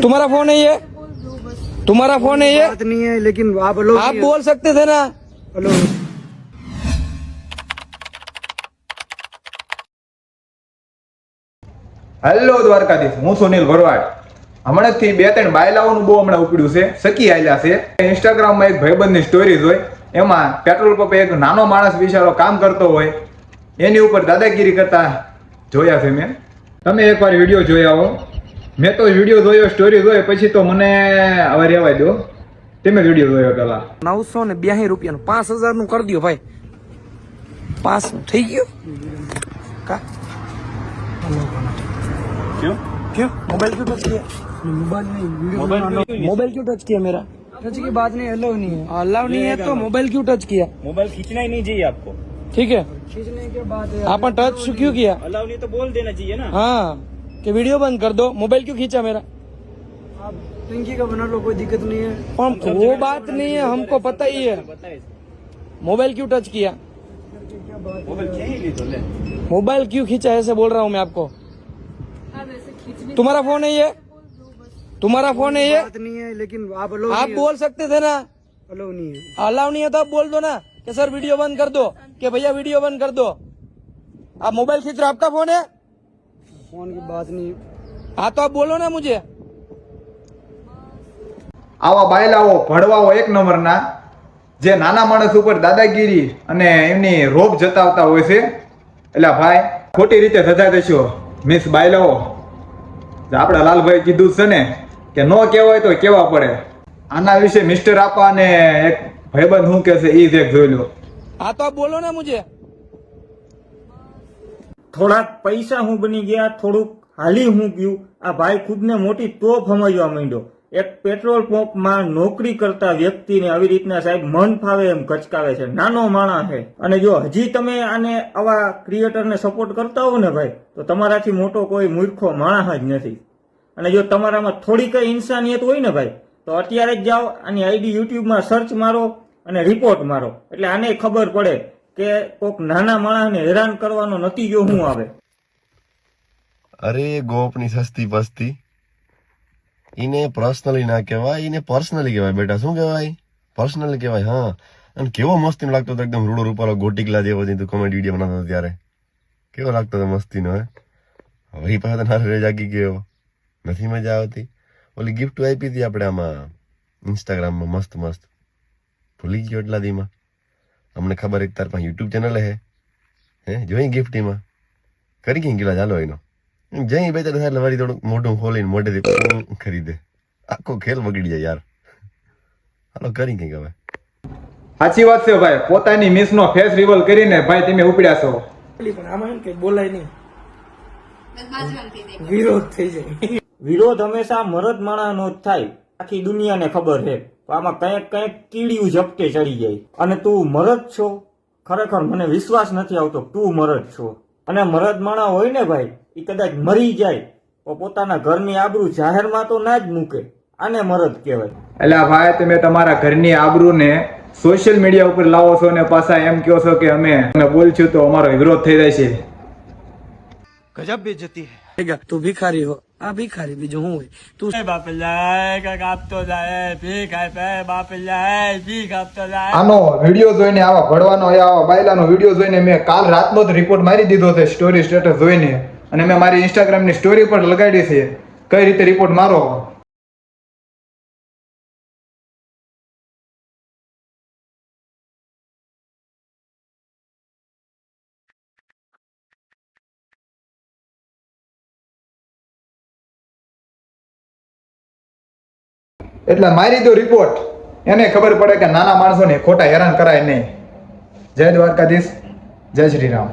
तुम्हारा फोन है ये? तुम्हारा फोन है ये? बात नहीं है, लेकिन आप बोल सकते थे ना। हेलो। હેલો દ્વારકાધીશ, હું સુનિલ ભરવાડ. હમણાંથી 2-3 બાયલાઓનું બહુ હમણાં ઉપડ્યું છે, સકી આયલા છે. ઇન્સ્ટાગ્રામમાં એક ભાઈબંધની સ્ટોરી જોઈ, એમાં પેટ્રોલ પંપે એક નાનો માણસ બિચારો કામ કરતો હોય, એની ઉપર દાદાગીરી કરતા જોયા છે મેં. તમે એકવાર વિડીયો જોઈ આવો. મેં તો વિડીયો જોયો, સ્ટોરી જોઈ, પછી તો મને હવે રહેવાય દો. તમે વિડીયો જોયો પેલા. 982 રૂપિયાનું 5000 નું કરી દો ભાઈ. 5 થઈ ગયું કા? क्यों क्यों मोबाइल क्यों टच किया? मोबाइल नहीं, मोबाइल क्यों टच किया मेरा? टच की बात नहीं, अलाउ नहीं है। अलाउ नहीं है तो मोबाइल क्यों टच किया? मोबाइल खींचना ही नहीं चाहिए आपको। ठीक है, खींचने के बाद आपने टच क्यों किया? अलाउ नहीं तो बोल देना चाहिए ना। हाँ कि वीडियो बंद कर दो, मोबाइल क्यों खींचा मेरा? आप पिंकी का बना लो, कोई दिक्कत नहीं है। पर वो बात नहीं है, हमको पता ही है। मोबाइल क्यों टच किया? मोबाइल खींच ली तो ले। मोबाइल क्यों खींचा ऐसे बोल रहा हूँ मैं आपको। तुम्हारा फोन है ये? तुम्हारा फोन है ये? बात नहीं है, लेकिन आप बोल सकते थे ना। अलाउ नहीं है। अलाउ नहीं है तो आप बोल दो ना कि सर वीडियो बंद कर दो, कि भैया वीडियो बंद कर दो। आप मोबाइल खींच रहे हो, आपका फोन है? फोन की बात नहीं। हाँ तो आप बोलो ना मुझे। આવા બાયલાઓ ભડવાઓ એક નંબરના, જે નાના માણસ ઉપર દાદાગીરી અને એમની રોબ જતાવતા હોય છે. એટલે ભાઈ ખોટી રીતે સજા દેશો મિસ બાયલાઓ. આપણા લાલભાઈ કીધું છે ને કે નો કહેવાય તો કેવા પડે. આના વિશે મિસ્ટર આપા અને એક ભાઈબંધ શું કહે છે એ જ એક જોઈ લો. हाँ तो आप बोलो ना मुझे। થોડાક પૈસા હું બની ગયા, થોડુંક હાલી હું ગયું. આ ભાઈ ખુદને મોટી તોપ સમજવા માંડ્યો. એક પેટ્રોલ પંપમાં નોકરી કરતા વ્યક્તિને આવી રીતના સાહેબ મન ફાવે એમ કચકાવે છે. નાનો માણસ છે. અને જો હજી તમે આને આવા ક્રિએટરને સપોર્ટ કરતા હો ને ભાઈ, તો તમારાથી મોટો કોઈ મૂર્ખો માણસ જ નથી. અને જો તમારામાં થોડી કઈ ઇન્સાનિયત હોય ને ભાઈ, તો અત્યારે જ જાઓ આની આઈડી યુટ્યુબમાં સર્ચ મારો અને રિપોર્ટ મારો. એટલે આને ખબર પડે કે કોઈક નાના માણસને હેરાન કરવાનો નતીજો શું આવે. અરે ગોપની સસ્તી પસ્તી, એને પર્સનલી ના કહેવાય, એને પર્સનલી કહેવાય બેટા. શું કહેવાય? પર્સનલી કહેવાય. હા, અને કેવો મસ્તી લાગતો હતો, એકદમ રૂડો રૂપાલો ગોટીકલા જેવો. તું કોમેડી વિડીયો બનાવતો હતો ત્યારે કેવો લાગતો હતો મસ્તીનો. હવે પાસે નારે જાગી ગયો, નથી મજા આવતી. ઓલી ગિફ્ટ આપી હતી આપણે આમાં ઇન્સ્ટાગ્રામમાં મસ્ત મસ્ત, ભૂલી ગયો એટલા દીમાં. અમને ખબર એક તાર પાસે યુટ્યુબ ચેનલ હે જોઈ ગિફ્ટ એમાં કરી કઈ ગયેલા. ચાલો એનો જઈ બે ચાર એટલે વળી થોડુંક મોઢું ખોલીને મોઢેથી ખરીદે. આખો ખેલ બગડી જાય યાર. હાલો કરી કઈક હવે. સાચી વાત છે ભાઈ, પોતાની મિસ નો ફેસ રિવલ કરીને ભાઈ તમે ઉપડ્યા છો. પણ આમાં એમ કે બોલાય નહીં, વિરોધ થઈ જાય. વિરોધ હંમેશા મરદ માણસનો જ થાય. આખી દુનિયાને ખબર છે. તો આમાં કંઈક કંઈક કીડિયું ઝપટે ચડી જાય. અને તું મરદ છો? ખરેખર મને વિશ્વાસ નથી આવતો તું મરદ છો. અને મરદ માણસ હોય ને ભાઈ, એ કદાચ મરી જાય તો પોતાના ઘરની આબરૂ જાહેરમાં તો ના જ મૂકે. આને મરદ કહેવાય. એટલે ભાઈ તમે તમારા ઘરની આબરૂને સોશિયલ મીડિયા ઉપર લાવો છો ને પાછા એમ કહો છો કે અમે બોલશું તો અમારો વિરોધ થઈ જાય છે. ગજબ બેઇજ્જતી હે. તું ભિખારી હો, આ ભિખારી બીજું હું હોય. તું બાપ જાય કાપતો જાય, ભીખ આપે બાપ જાય, ભીખ આપતો જાય. આનો વિડીયો જોઈને, આવા ભડવાનો આવા બાયલાનો વિડીયો જોઈને મેં કાલ રાતનો જ રિપોર્ટ મારી દીધો છે સ્ટોરી સ્ટેટસ જોઈને. અને મેં મારી ઇન્સ્ટાગ્રામની સ્ટોરી પર લગાડી છે કઈ રીતે રિપોર્ટ મારો. એટલે મારી દો રિપોર્ટ, એને ખબર પડે કે નાના માણસોને ખોટા હેરાન કરાય નહીં. જય દ્વારકાધીશ, જય શ્રી રામ.